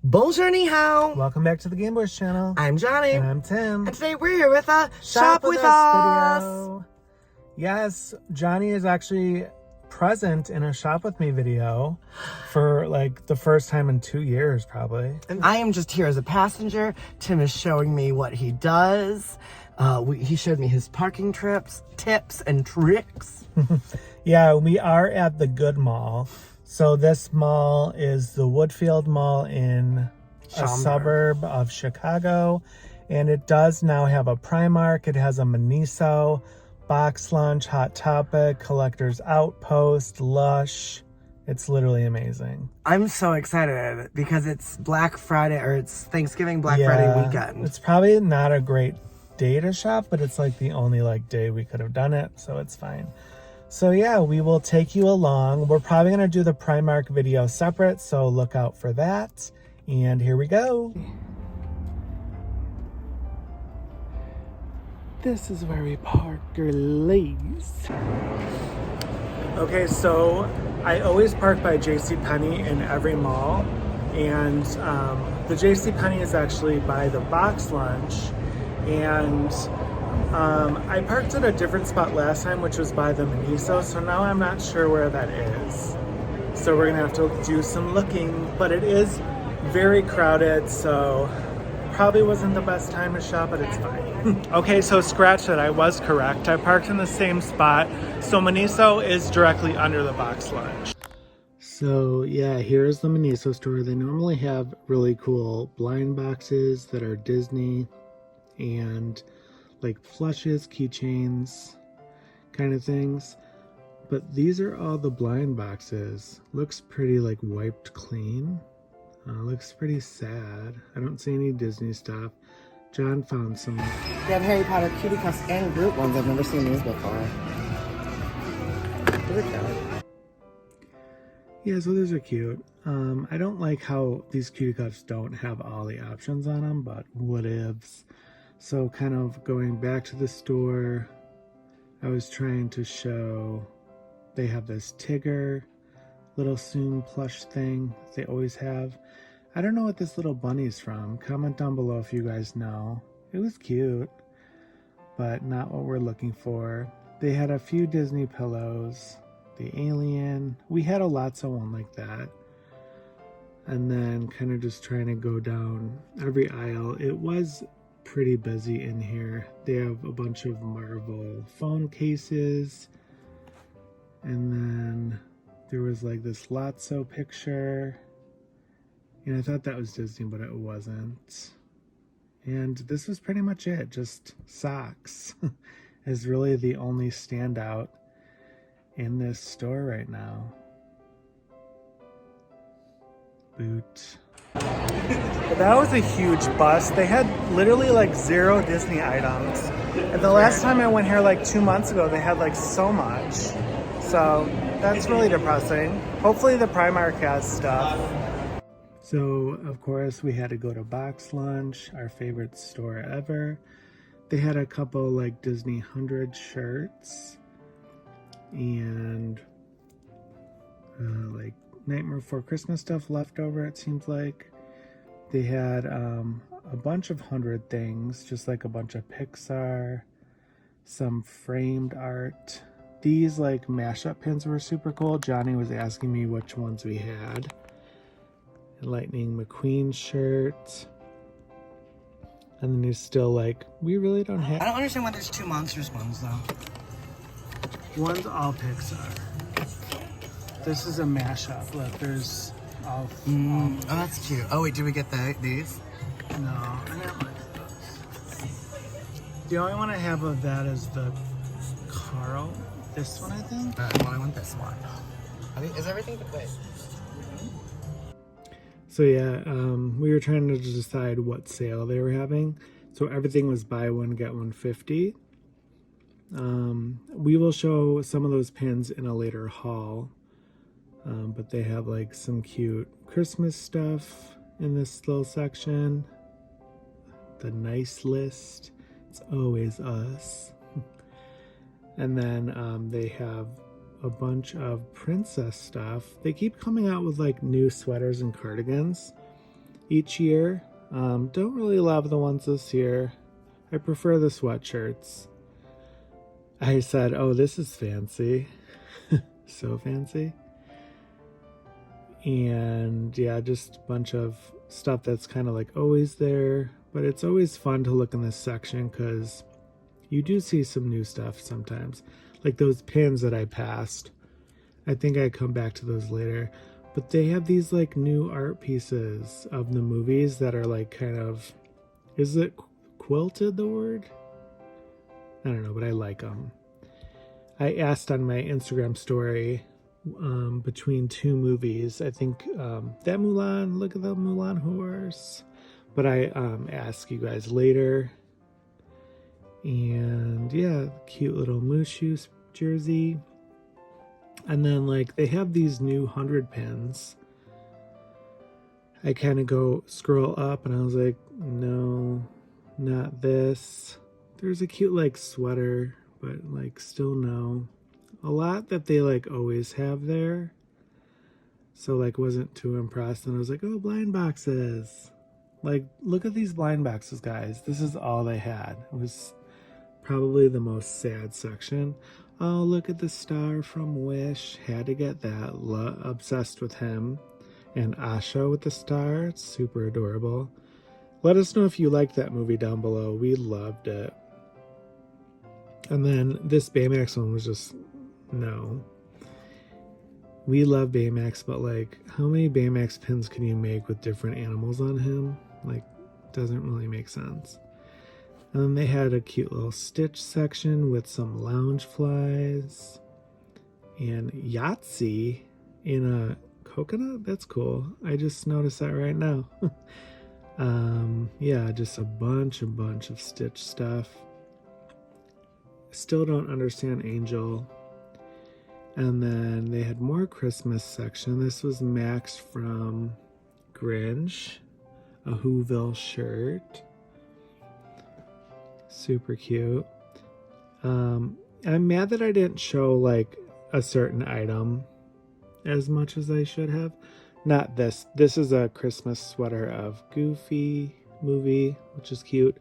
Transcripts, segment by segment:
Bonjour, ni hao. Welcome back to the Gaymeboyz channel. I'm Johnny. And I'm Tim. And today we're here with a Shop with Us video. Yes, Johnny is actually present in a Shop With Me video for like the first time in 2 years, probably. And I am just here as a passenger. Tim is showing me what he does. He showed me his parking tips, and tricks. Yeah, we are at the Good Mall. So this mall is the Woodfield Mall in a suburb of Chicago. And it does now have a Primark. It has a Miniso, Box Lunch, Hot Topic, Collector's Outpost, Lush. It's literally amazing. I'm so excited because it's Black Friday, or it's Thanksgiving Black Friday weekend. It's probably not a great day to shop, but it's like the only day we could have done it, so it's fine. So yeah, we will take you along. We're probably gonna do the Primark video separate, so look out for that. And here we go. This is where we park girlies. Okay, so I always park by JCPenney in every mall, and the JCPenney is actually by the Box Lunch, and I parked at a different spot last time, which was by the Miniso, so now I'm not sure where that is. So we're gonna have to do some looking, but it is very crowded, so probably wasn't the best time to shop, but it's fine. Okay, so scratch that, I was correct. I parked in the same spot. So Miniso is directly under the Box Lunch. So yeah, here's the Miniso store. They normally have really cool blind boxes that are Disney and like plushes, keychains, kind of things. But these are all the blind boxes. Looks pretty like wiped clean. Looks pretty sad. I don't see any Disney stuff. John found some. They have Harry Potter cutie cups and group ones. I've never seen these before. Those are cute. Yeah, so those are cute. I don't like how these cutie cups don't have all the options on them, but whatevs. So kind of going back to the store, I was trying to show they have this Tigger little Soon plush thing they always have. I don't know what this little bunny's from. Comment down below if you guys know. It was cute, but not what we're looking for. They had a few Disney pillows, the alien. We had a Lotso one like that. And then kind of just trying to go down every aisle. It was pretty busy in here. They have a bunch of Marvel phone cases, and then there was like this Lotso picture, and I thought that was Disney, but it wasn't. And this was pretty much it. Just socks is really the only standout in this store right now. Boot. That was a huge bust. They had literally like 0 Disney items. And the last time I went here like 2 months ago, they had like so much. So that's really depressing. Hopefully the Primark has stuff. So of course we had to go to Box Lunch, our favorite store ever. They had a couple like Disney 100 shirts and like Nightmare Before Christmas stuff left over, it seems like. They had a bunch of 100 things, just like a bunch of Pixar, some framed art. These like mashup pins were super cool. Johnny was asking me which ones we had. A Lightning McQueen shirt. And then he's still like, we really don't have. I don't understand why there's 2 Monsters ones though. One's all Pixar. This is a mashup. Look, there's all. Oh, that's cute. Oh wait, did we get these? No, I didn't like those. The only one I have of that is the Carl. This one, I think. Well, I want this one. Is everything the way? So yeah, we were trying to decide what sale they were having. So everything was buy one get one 50. We will show some of those pins in a later haul. But they have like some cute Christmas stuff in this little section. The nice list. It's always us. And then they have a bunch of princess stuff. They keep coming out with like new sweaters and cardigans. each year. Don't really love the ones this year. I prefer the sweatshirts. I said, oh, this is fancy. So fancy. And yeah, just a bunch of stuff that's kind of like always there. But it's always fun to look in this section because you do see some new stuff sometimes. Like those pins that I passed. I think I come back to those later. But they have these like new art pieces of the movies that are like kind of, is it quilted, the word? I don't know, but I like them. I asked on my Instagram story between two movies. I think that Mulan, look at the Mulan horse. But I ask you guys later. And yeah, cute little Mushu jersey. And then like they have these new 100 pins. I kind of go scroll up and I was like, no, not this. There's a cute like sweater, but like still no. A lot that they like always have there. So like wasn't too impressed. And I was like, oh, blind boxes. Like, look at these blind boxes, guys. This is all they had. It was probably the most sad section. Oh, look at the star from Wish. Had to get that. Obsessed with him. And Asha with the star. It's super adorable. Let us know if you liked that movie down below. We loved it. And then this Baymax one was just, no. We love Baymax, but like, how many Baymax pins can you make with different animals on him? Like, doesn't really make sense. And then they had a cute little Stitch section with some lounge flies. And Yahtzee in a coconut? That's cool. I just noticed that right now. Yeah, just a bunch of Stitch stuff. Still don't understand Angel. And then they had more Christmas section. This was Max from Grinch. A Whoville shirt. Super cute. I'm mad that I didn't show like a certain item as much as I should have. Not this. This is a Christmas sweater of Goofy movie, which is cute.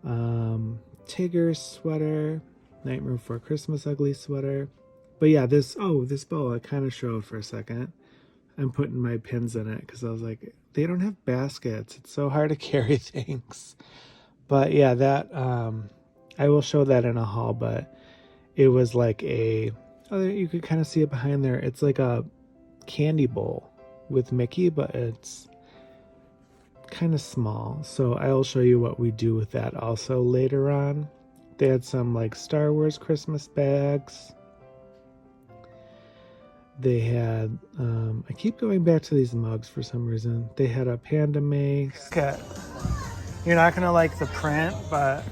Tigger sweater. Nightmare Before Christmas ugly sweater. But yeah, this bow I kind of showed for a second. I'm putting my pins in it because I was like, they don't have baskets. It's so hard to carry things. But yeah, that I will show that in a haul, but it was like you could kind of see it behind there. It's like a candy bowl with Mickey, but it's kind of small. So I will show you what we do with that also later on. They had some like Star Wars Christmas bags. They had, I keep going back to these mugs for some reason. They had a panda mace. Okay. You're not gonna like the print, but...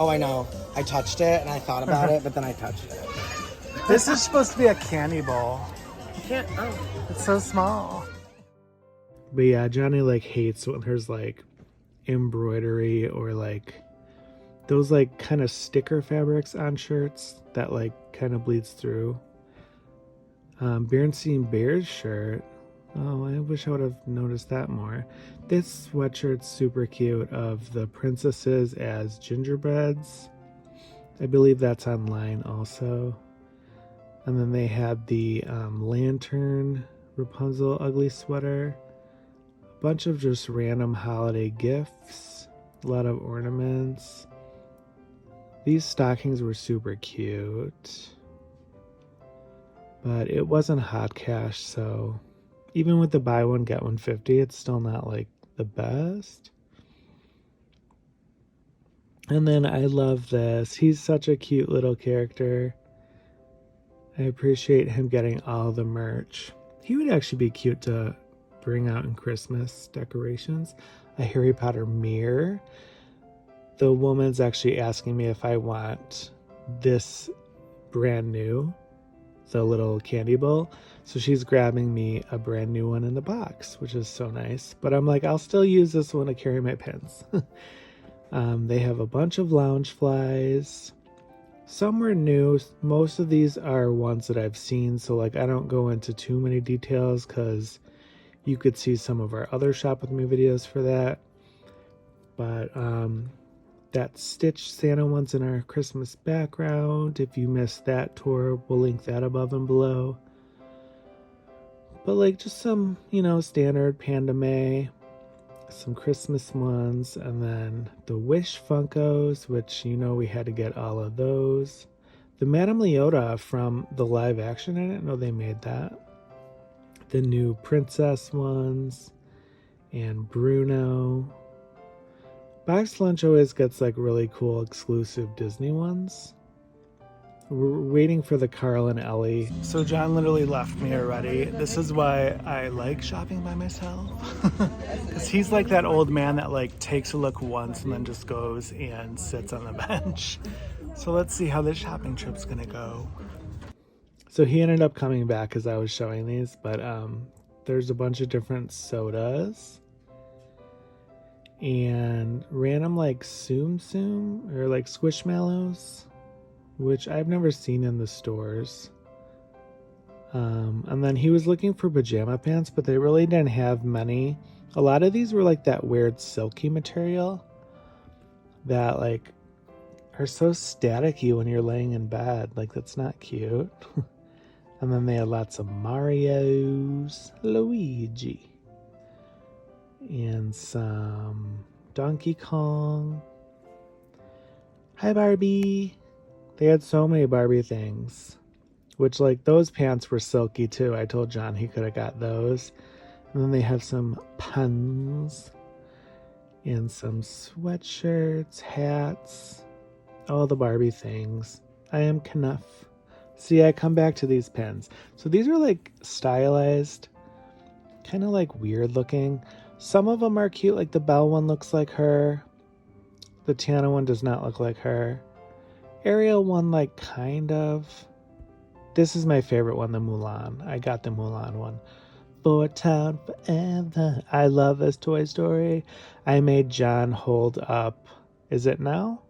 Oh, I know. I touched it and I thought about it, but then I touched it. This is supposed to be a candy bowl. You can't, oh. It's so small. But yeah, Johnny like hates when there's like embroidery or like those like kind of sticker fabrics on shirts that like kind of bleeds through. Bernstein Bears shirt. Oh, I wish I would have noticed that more. This sweatshirt's super cute of the princesses as gingerbreads. I believe that's online also. And then they had the lantern Rapunzel ugly sweater. A bunch of just random holiday gifts. A lot of ornaments. These stockings were super cute. But it wasn't hot cash, so even with the buy one get one 50, it's still not like the best. And then I love this. He's such a cute little character. I appreciate him getting all the merch. He would actually be cute to bring out in Christmas decorations. A Harry Potter mirror. The woman's actually asking me if I want this brand new, the little candy bowl. So she's grabbing me a brand new one in the box, which is so nice. But I'm like, I'll still use this one to carry my pins. They have a bunch of lounge flies. Some were new. Most of these are ones that I've seen. So like, I don't go into too many details because You could see some of our other Shop With Me videos for that. But that Stitch Santa one's in our Christmas background. If you missed that tour, we'll link that above and below. But like just some, you know, standard Panda May, some Christmas ones, and then the Wish Funkos, which, you know, we had to get all of those. The Madame Leota from the live action, I didn't know they made that. The new Princess ones, and Bruno. Box Lunch always gets like really cool exclusive Disney ones. We're waiting for the Carl and Ellie. So John literally left me already. This is why I like shopping by myself. Because he's like that old man that like takes a look once and then just goes and sits on the bench. So let's see how this shopping trip's gonna go. So he ended up coming back as I was showing these, but there's a bunch of different sodas and random like Tsum Tsum or like Squishmallows, which I've never seen in the stores. And then he was looking for pajama pants, but they really didn't have many. A lot of these were like that weird silky material that like are so staticky when you're laying in bed. Like, that's not cute. And then they had lots of Marios, Luigi, and some Donkey Kong. Hi, Barbie. They had so many Barbie things, which like those pants were silky too. I told John he could have got those. And then they have some puns and some sweatshirts, hats, all the Barbie things. I am Knuff. See, I come back to these pins. So these are like stylized, kind of like weird looking. Some of them are cute, like the Belle one looks like her. The Tiana one does not look like her. Ariel one, like, kind of. This is my favorite one, the Mulan. I got the Mulan one. For Town Forever. I love this Toy Story. I made John hold up. Is it now?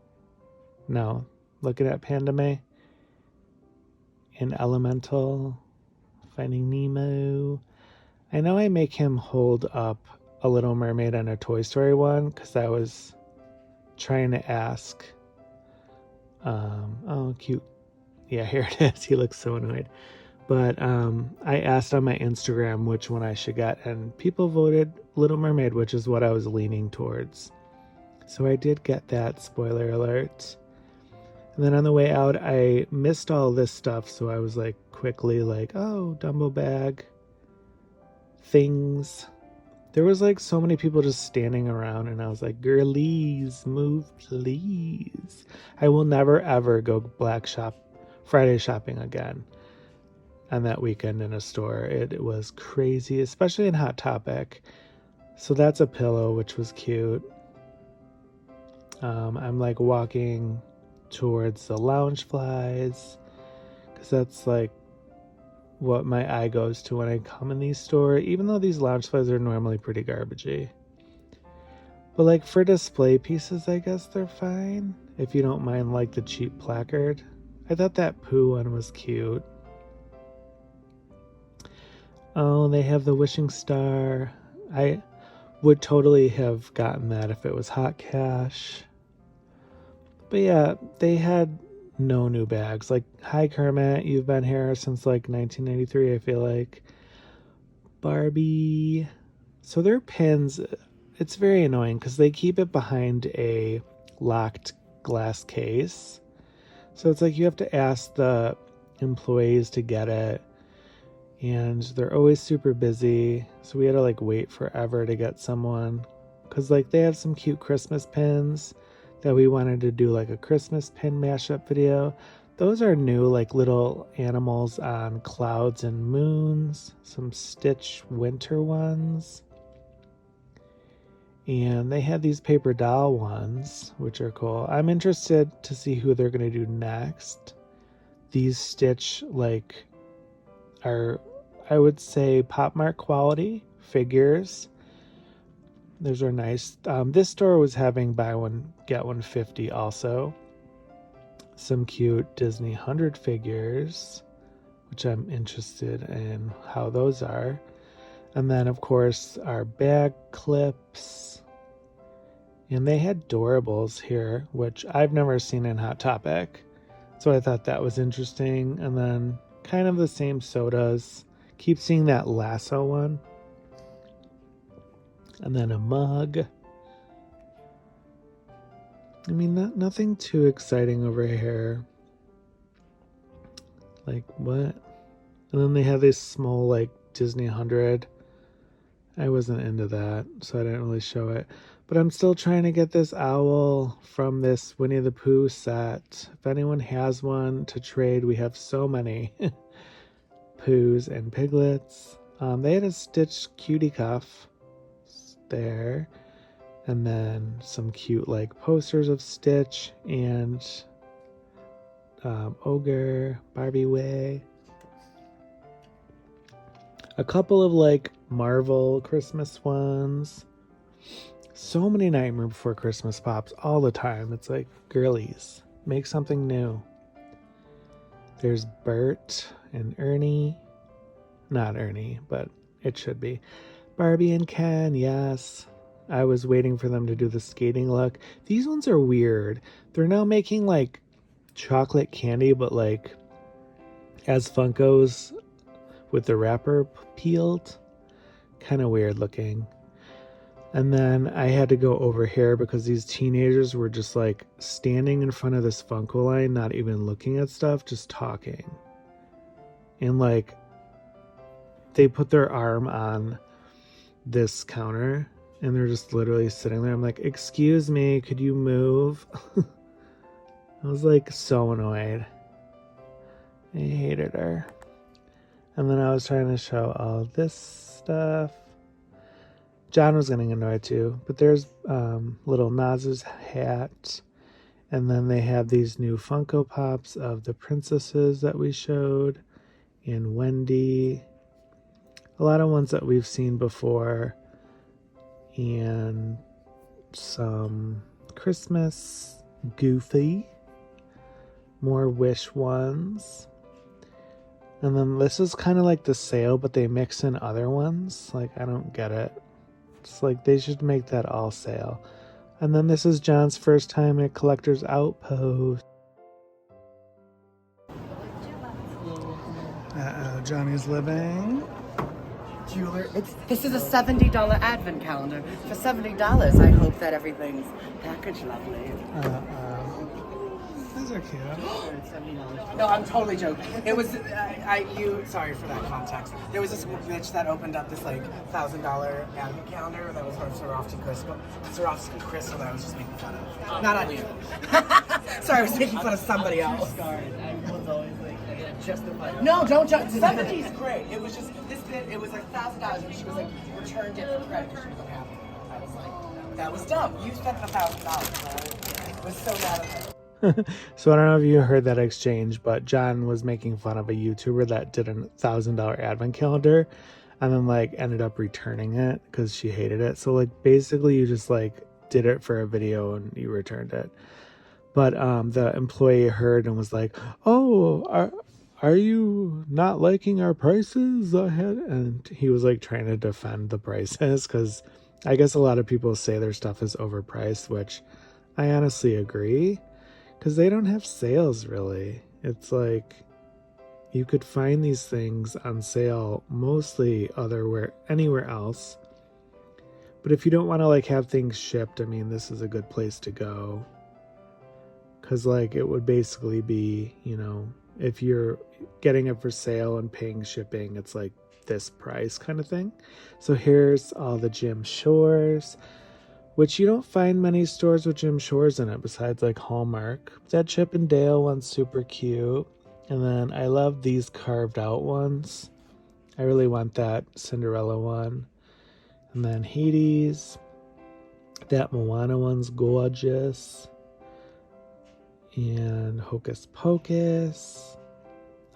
No. Looking at Panda May. In Elemental. Finding Nemo. I know I make him hold up a Little Mermaid and a Toy Story one because I was trying to ask. Oh, cute. Yeah, here it is. He looks so annoyed. But I asked on my Instagram which one I should get, and people voted Little Mermaid, which is what I was leaning towards. So I did get that, spoiler alert. And then on the way out, I missed all this stuff, so I was like quickly like, oh, Dumbo bag, things. There was like so many people just standing around, and I was like, girlies, move please. I will never ever go Friday shopping again on that weekend in a store. It was crazy, especially in Hot Topic. So that's a pillow, which was cute. I'm like walking towards the Loungeflies because that's like what my eye goes to when I come in these stores, even though these Loungeflies are normally pretty garbagey. But like for display pieces, I guess they're fine if you don't mind like the cheap placard. I thought that Pooh one was cute. Oh, they have the wishing star. I would totally have gotten that if it was hot cash. But yeah, they had no new bags. Like, hi Kermit, you've been here since like 1993, I feel like. Barbie. So their pins, it's very annoying because they keep it behind a locked glass case. So it's like you have to ask the employees to get it. And they're always super busy. So we had to like wait forever to get someone. Because like they have some cute Christmas pins that we wanted to do like a Christmas pin mashup video. Those are new, like little animals on clouds and moons. Some Stitch winter ones. And they had these paper doll ones, which are cool. I'm interested to see who they're going to do next. These Stitch like are, I would say, Pop Mart quality figures. Those are nice. This store was having buy one, get one 50 also. Some cute Disney 100 figures, which I'm interested in how those are. And then, of course, our bag clips. And they had doorables here, which I've never seen in Hot Topic. So I thought that was interesting. And then kind of the same sodas. Keep seeing that lasso one. And then a mug. I mean, nothing too exciting over here. Like, what? And then they have this small, like, Disney 100. I wasn't into that, so I didn't really show it. But I'm still trying to get this owl from this Winnie the Pooh set. If anyone has one to trade, we have so many Poohs and Piglets. They had a Stitch cutie cuff there. And then some cute like posters of Stitch and Ogre, Barbie Way. A couple of like Marvel Christmas ones. So many Nightmare Before Christmas pops all the time. It's like, girlies, make something new. There's Bert and Ernie. Not Ernie, but it should be. Barbie and Ken, yes. I was waiting for them to do the skating look. These ones are weird. They're now making like chocolate candy, but like as Funkos with the wrapper peeled. Kind of weird looking. And then I had to go over here because these teenagers were just like standing in front of this Funko line, not even looking at stuff, just talking. And like they put their arm on this counter and they're just literally sitting there. I'm like, excuse me, could you move? I was like so annoyed. I hated her. And then I was trying to show all this stuff. John was getting annoyed too. But there's little Naz's hat. And then they have these new Funko Pops of the princesses that we showed. And Wendy. A lot of ones that we've seen before. And some Christmas Goofy. More Wish ones. And then this is kind of like the sale, but they mix in other ones. Like, I don't get it. It's like they should make that all sale. And then this is John's first time at Collector's Outpost. Johnny's living. Jeweler. This is a $70 advent calendar. For $70, I hope that everything's packaged lovely. Those are cute. No, I'm totally joking. It was, sorry for that context. There was this bitch that opened up this like $1,000 advent calendar that was from Swarovski Crystal that I was just making fun of. Not on you. Sorry, I was making fun of somebody else. No, don't judge. 70's great. It was just, this bit, it was like $1,000 and she was like, returned it for credit because she was unhappy. I was like, that was dumb. You spent $1,000. I was so mad at her. So I don't know if you heard that exchange, but John was making fun of a YouTuber that did a $1,000 advent calendar and then like ended up returning it because she hated it. So like basically you just like did it for a video and you returned it. But the employee heard and was like, oh, are you not liking our prices ahead? And he was like trying to defend the prices because I guess a lot of people say their stuff is overpriced, which I honestly agree. Because they don't have sales, really. It's like, you could find these things on sale mostly anywhere else. But if you don't want to, like, have things shipped, I mean, this is a good place to go. Because, like, it would basically be, you know, if you're getting it for sale and paying shipping, it's like this price kind of thing. So here's all the Jim Shores, which you don't find many stores with Jim Shores in it besides like Hallmark. That Chip and Dale one's super cute. And then I love these carved out ones. I really want that Cinderella one. And then Hades. That Moana one's gorgeous. And Hocus Pocus.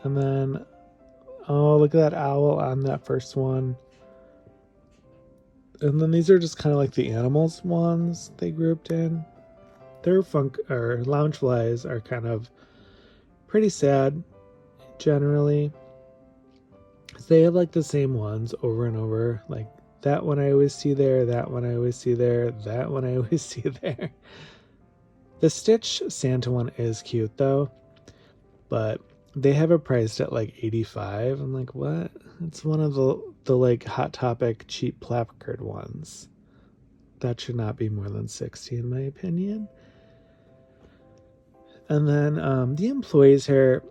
And then, oh, look at that owl on that first one. And then these are just kind of like the animals ones they grouped in. Their lounge flies are kind of pretty sad generally. They have like the same ones over and over. Like that one I always see there, that one I always see there, that one I always see there. The Stitch Santa one is cute though, but they have it priced at like $85. I'm like, what? It's one of the like Hot Topic cheap placard ones. That should not be more than $60 in my opinion. And then the employees here,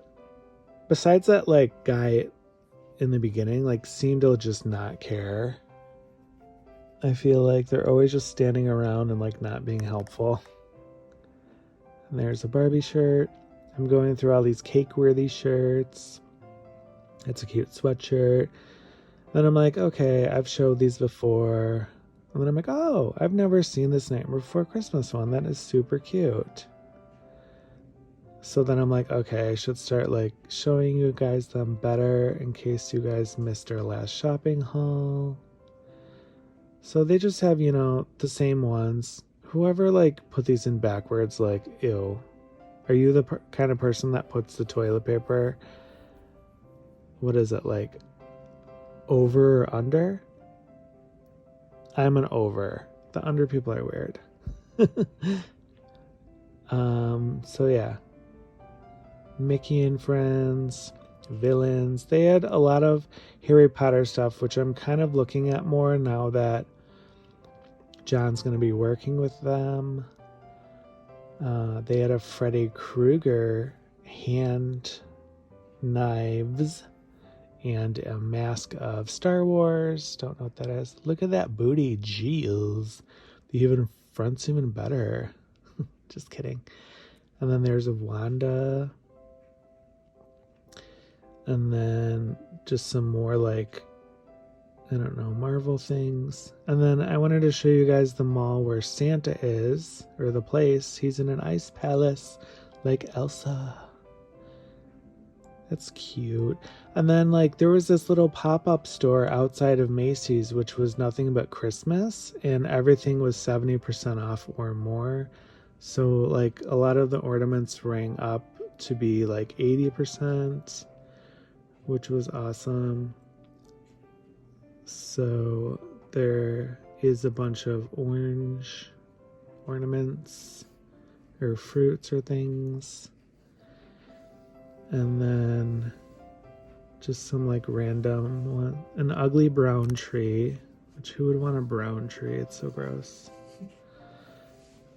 besides that like guy in the beginning, like seem to just not care. I feel like they're always just standing around and like not being helpful. And there's a Barbie shirt. I'm going through all these cake-worthy shirts. It's a cute sweatshirt. Then I'm like, okay, I've showed these before. And then I'm like, oh, I've never seen this Nightmare Before Christmas one. That is super cute. So then I'm like, okay, I should start like showing you guys them better in case you guys missed our last shopping haul. So they just have, you know, the same ones. Whoever like put these in backwards, like, ew. Are you the kind of person that puts the toilet paper, what is it, like over or under? I'm an over. The under people are weird. So yeah. Mickey and Friends, villains. They had a lot of Harry Potter stuff, which I'm kind of looking at more now that John's going to be working with them. They had a Freddy Krueger hand knives and a mask of Star Wars. Don't know what that is. Look at that booty. Jeez. The front's even better. Just kidding. And then there's a Wanda. And then just some more like, I don't know, Marvel things. And then I wanted to show you guys the mall where Santa is, or the place. He's in an ice palace like Elsa. That's cute. And then like there was this little pop-up store outside of Macy's, which was nothing but Christmas, and everything was 70% off or more. So like a lot of the ornaments rang up to be like 80%, which was awesome. So there is a bunch of orange ornaments or fruits or things. And then just some like random one. An ugly brown tree, which who would want a brown tree? It's so gross.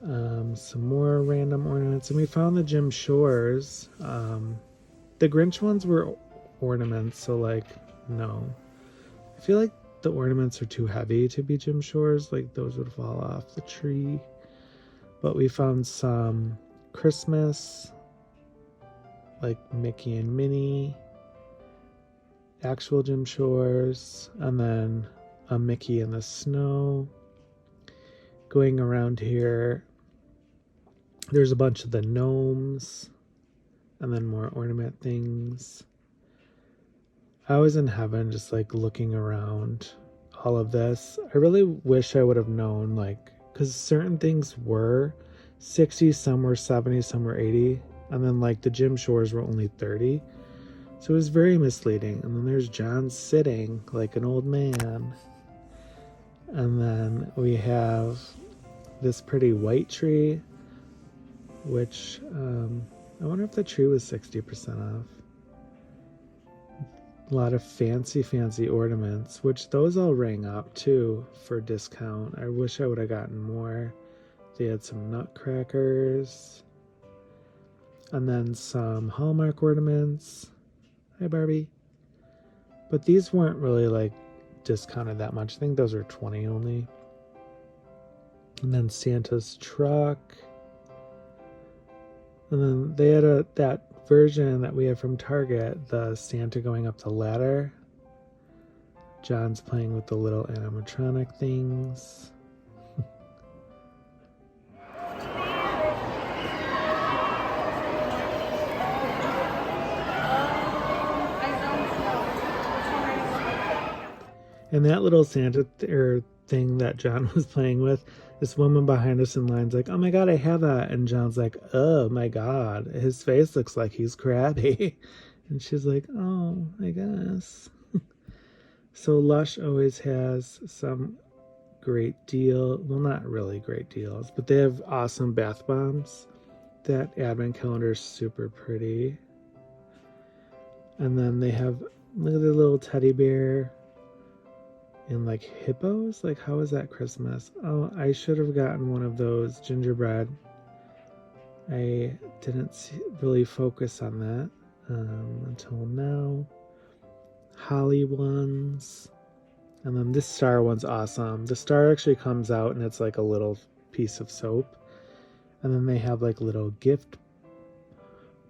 Some more random ornaments. And we found the Jim Shores. The Grinch ones were ornaments, so like, no. I feel like the ornaments are too heavy to be Jim Shores. Like those would fall off the tree. But we found some Christmas, like Mickey and Minnie, actual Jim Shores, and then a Mickey in the snow. Going around here, there's a bunch of the gnomes, and then more ornament things. I was in heaven just like looking around all of this. I really wish I would have known, like, because certain things were 60, some were 70, some were 80, and then like the Jim Shores were only 30. So it was very misleading. And then there's John sitting like an old man. And then we have this pretty white tree, which I wonder if the tree was 60% off. A lot of fancy ornaments, which those all rang up too for discount. I wish I would have gotten more. They had some nutcrackers. And then some Hallmark ornaments. Hi, Barbie. But these weren't really like discounted that much. I think those were $20 only. And then Santa's truck. And then they had that version that we have from Target, the Santa going up the ladder. John's playing with the little animatronic things. And that little Santa thing that John was playing with, this woman behind us in line's like, oh my god, I have that. And John's like, oh my god, his face looks like he's crabby. And she's like, oh, I guess. So Lush always has some great deal. Well, not really great deals, but they have awesome bath bombs. That advent calendar is super pretty. And then they have, look at the little teddy bear and like hippos. Like, how is that Christmas? Oh, I should have gotten one of those gingerbread. I didn't really focus on that until now. Holly ones. And then this star one's awesome. The star actually comes out and it's like a little piece of soap. And then they have like little gift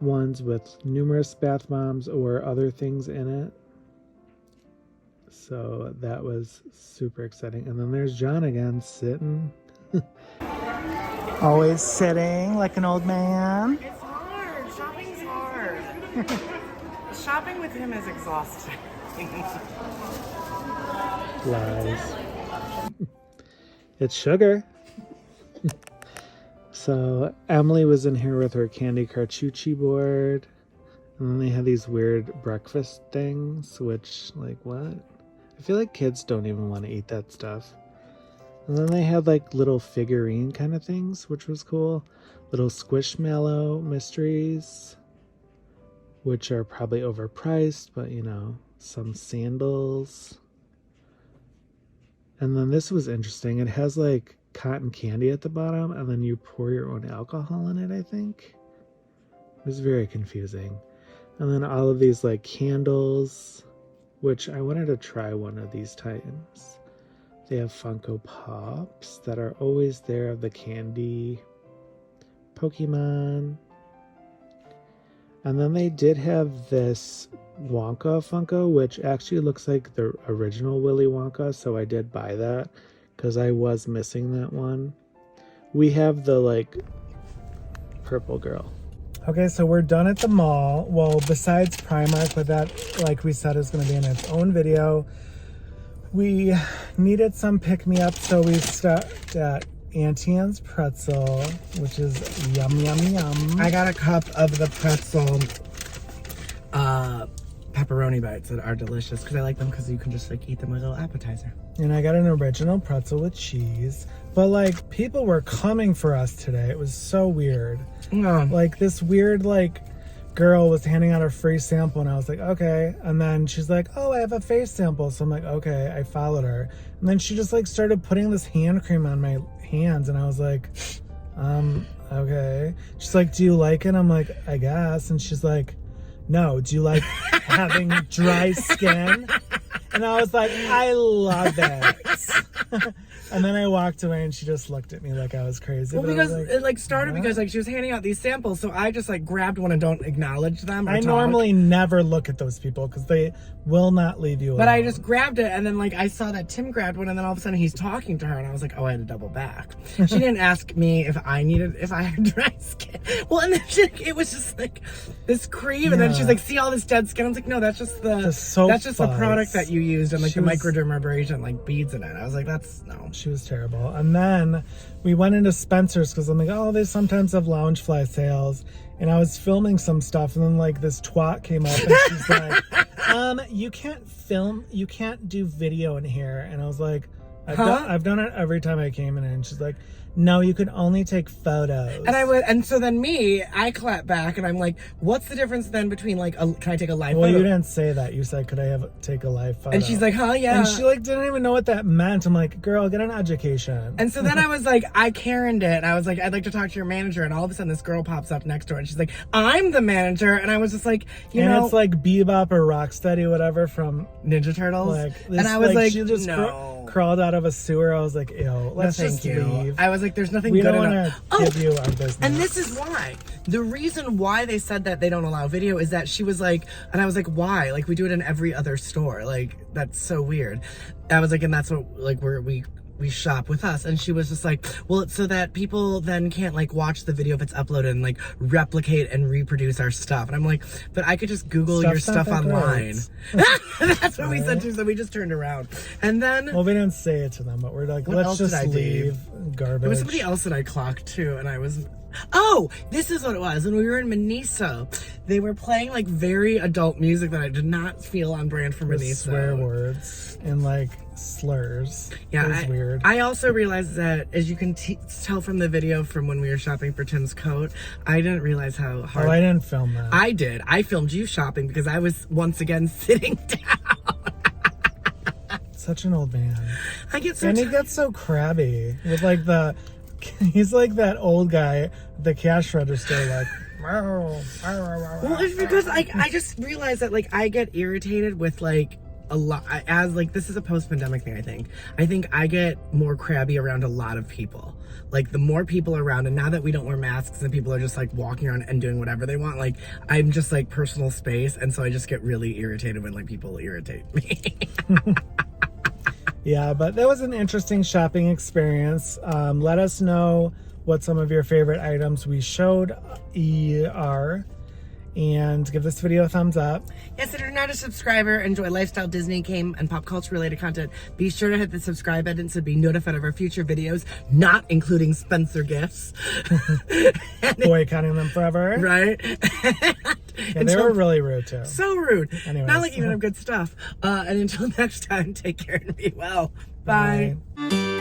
ones with numerous bath bombs or other things in it. So that was super exciting. And then there's John again sitting. Always sitting like an old man. It's hard. Shopping's hard. Shopping with him is exhausting. Lies. It's sugar. So Emily was in here with her candy cartucci board. And then they had these weird breakfast things, which, like, what? I feel like kids don't even want to eat that stuff. And then they had like little figurine kind of things, which was cool. Little Squishmallow mysteries, which are probably overpriced, but you know, some sandals. And then this was interesting. It has like cotton candy at the bottom, and then you pour your own alcohol in it, I think. It was very confusing. And then all of these like candles, which I wanted to try one of these times. They have Funko Pops that are always there of the candy. Pokemon. And then they did have this Wonka Funko, which actually looks like the original Willy Wonka, so I did buy that because I was missing that one. We have the like purple girl. Okay, so we're done at the mall. Well, besides Primark, but that, like we said, is going to be in its own video. We needed some pick-me-up, so we stopped at Auntie Anne's Pretzel, which is yum, yum, yum. I got a cup of the pretzel pepperoni bites that are delicious because I like them because you can just like eat them like a little appetizer. And I got an original pretzel with cheese. But like, people were coming for us today. It was so weird. Like this weird like girl was handing out a free sample and I was like, okay. And then she's like, oh, I have a face sample. So I'm like, okay. I followed her. And then she just like started putting this hand cream on my hands and I was like, okay. She's like, do you like it? I'm like, I guess. And she's like, no, do you like having dry skin? And I was like, I love it. And then I walked away and she just looked at me like I was crazy. Well, because it like started because like she was handing out these samples, so I just like grabbed one and don't acknowledge them. I normally never look at those people because they will not leave you alone. But I just grabbed it and then like I saw that Tim grabbed one and then all of a sudden he's talking to her and I was like, oh, I had to double back. She didn't ask me if I had dry skin. Well, and then it was just like this cream and then she's like, see all this dead skin? I was like, no, that's just the product that you used and like the microdermabrasion like beads in it. I was like, that's no. She was terrible. And then we went into Spencer's because I'm like, oh, they sometimes have Loungefly sales. And I was filming some stuff and then like this twat came up and she's like, you can't do video in here. And I was like, I've done it every time I came in. And she's like, no, you can only take photos. And so then I clap back and I'm like, what's the difference then between like, can I take a live photo? Well, you didn't say that. You said, could I take a live photo? And she's like, huh, yeah. And she like didn't even know what that meant. I'm like, girl, get an education. And so then I was like, I Karen'd it. And I was like, I'd like to talk to your manager. And all of a sudden this girl pops up next to her and she's like, I'm the manager. And I was just like, you know. It's like Bebop or Rocksteady, whatever from Ninja Turtles. And I was like, she just crawled out of a sewer. I was like, ew, let's just leave. I was like, there's nothing good enough. Give you our business. And this is why. The reason why they said that they don't allow video is that she was like, and I was like, why? Like, we do it in every other store. Like, that's so weird. I was like, and that's what, like, where we shop with us. And she was just like, well, it's so that people then can't like watch the video if it's uploaded and like replicate and reproduce our stuff. And I'm like, but I could just Google your stuff online. That's what we said too. So we just turned around. And then, well, we didn't say it to them, but we're like, let's just leave. Garbage. There was somebody else that I clocked too. And I was Oh, this is what it was. When we were in Miniso, they were playing like very adult music that I did not feel on brand for With Miniso. swear words and like slurs. Yeah, It was weird. I also realized that, as you can tell from the video from when we were shopping for Tim's coat, I didn't realize how hard. Oh, I didn't film that. I did. I filmed you shopping because I was once again sitting down. Such an old man. I get so And he gets so crabby with like he's like that old guy at the cash register, like. Well, it's because I just realized that like I get irritated with like a lot, as like this is a post-pandemic thing. I think I get more crabby around a lot of people. Like the more people around, and now that we don't wear masks and people are just like walking around and doing whatever they want, like I'm just like personal space, and so I just get really irritated when like people irritate me. Yeah, but that was an interesting shopping experience. Let us know what some of your favorite items we showed are, and give this video a thumbs up. Yes, if you're not a subscriber, enjoy lifestyle, Disney, game, and pop culture related content, be sure to hit the subscribe button to be notified of our future videos, not including Spencer gifts. Boycotting them forever. Right? Yeah, they were really rude too. So rude. Anyways. Not like even have good stuff. And until next time, take care and be well. Bye. Bye.